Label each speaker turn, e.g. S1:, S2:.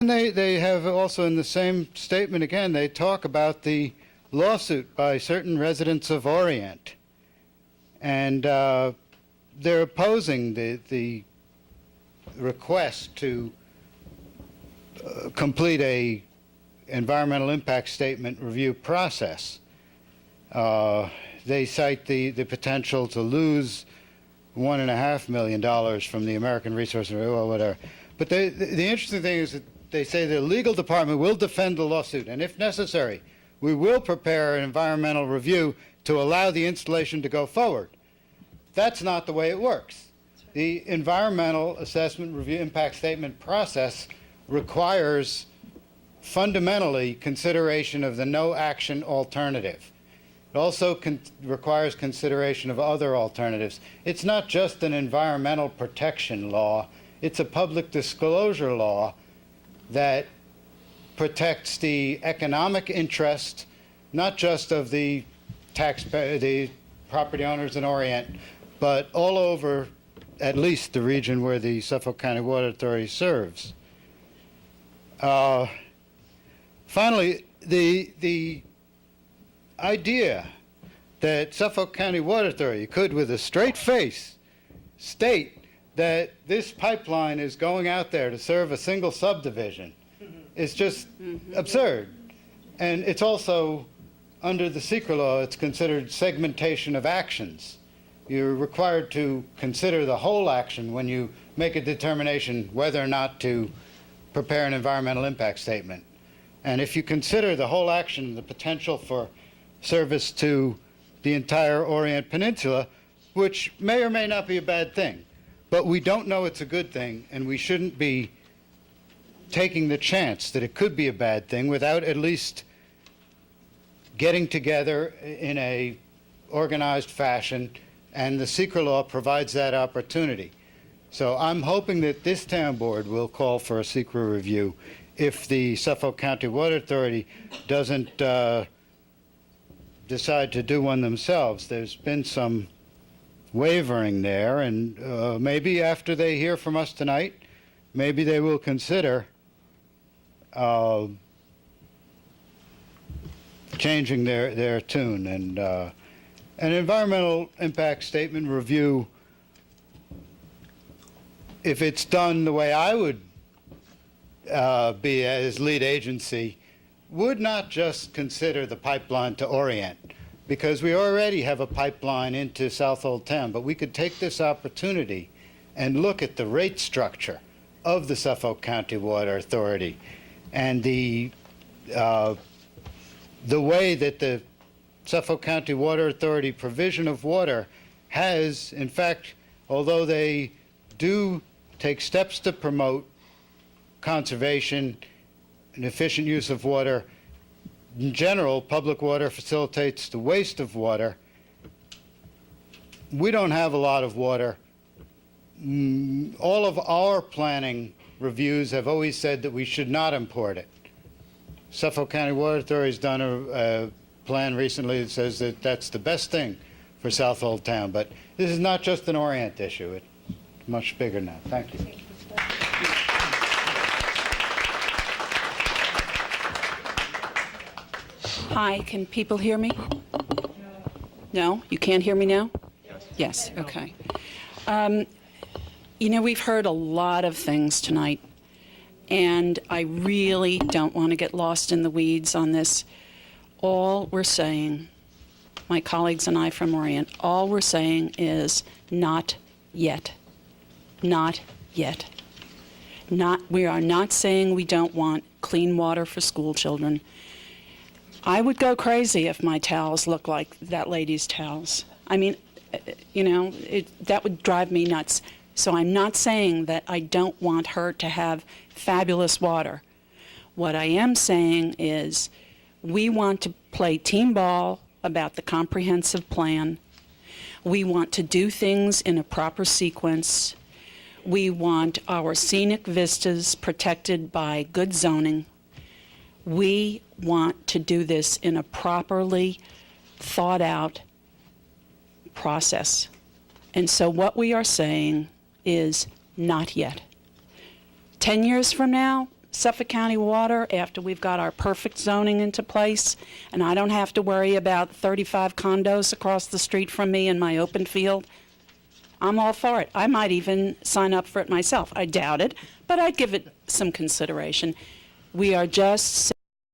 S1: They have also in the same statement again, they talk about the lawsuit by certain residents of Orient. And they're opposing the request to complete a environmental impact statement review process. They cite the potential to lose $1.5 million from the American Resource or whatever. But the interesting thing is that they say the legal department will defend the lawsuit, and if necessary, we will prepare an environmental review to allow the installation to go forward. That's not the way it works. The environmental assessment review impact statement process requires fundamentally consideration of the no action alternative. It also requires consideration of other alternatives. It's not just an environmental protection law, it's a public disclosure law that protects the economic interest, not just of the taxpayer, the property owners in Orient, but all over at least the region where the Suffolk County Water Authority serves. Finally, the idea that Suffolk County Water Authority could, with a straight face, state that this pipeline is going out there to serve a single subdivision is just absurd. And it's also, under the secret law, it's considered segmentation of actions. You're required to consider the whole action when you make a determination whether or not to prepare an environmental impact statement. And if you consider the whole action and the potential for service to the entire Orient Peninsula, which may or may not be a bad thing, but we don't know it's a good thing, and we shouldn't be taking the chance that it could be a bad thing without at least getting together in a organized fashion, and the secret law provides that opportunity. So I'm hoping that this town board will call for a secret review if the Suffolk County Water Authority doesn't decide to do one themselves. There's been some wavering there, and maybe after they hear from us tonight, maybe they will consider changing their tune. And an environmental impact statement review, if it's done the way I would be as lead agency, would not just consider the pipeline to Orient, because we already have a pipeline into South Old Town, but we could take this opportunity and look at the rate structure of the Suffolk County Water Authority and the way that the Suffolk County Water Authority provision of water has, in fact, although they do take steps to promote conservation and efficient use of water, in general, public water facilitates the waste of water. We don't have a lot of water. All of our planning reviews have always said that we should not import it. Suffolk County Water Authority has done a plan recently that says that that's the best thing for South Old Town. But this is not just an Orient issue. It's much bigger now. Thank you.
S2: Hi, can people hear me? No? You can't hear me now? Yes, okay. You know, we've heard a lot of things tonight, and I really don't want to get lost in the weeds on this. All we're saying, my colleagues and I from Orient, all we're saying is not yet. Not yet. We are not saying we don't want clean water for school children. I would go crazy if my towels looked like that lady's towels. I mean, you know, that would drive me nuts. So I'm not saying that I don't want her to have fabulous water. What I am saying is we want to play team ball about the comprehensive plan. We want to do things in a proper sequence. We want our scenic vistas protected by good zoning. We want to do this in a properly thought out process. And so what we are saying is not yet. 10 years from now, Suffolk County Water after we've got our perfect zoning into place, and I don't have to worry about 35 condos across the street from me in my open field, I'm all for it. I might even sign up for it myself. I doubt it, but I'd give it some consideration. We are just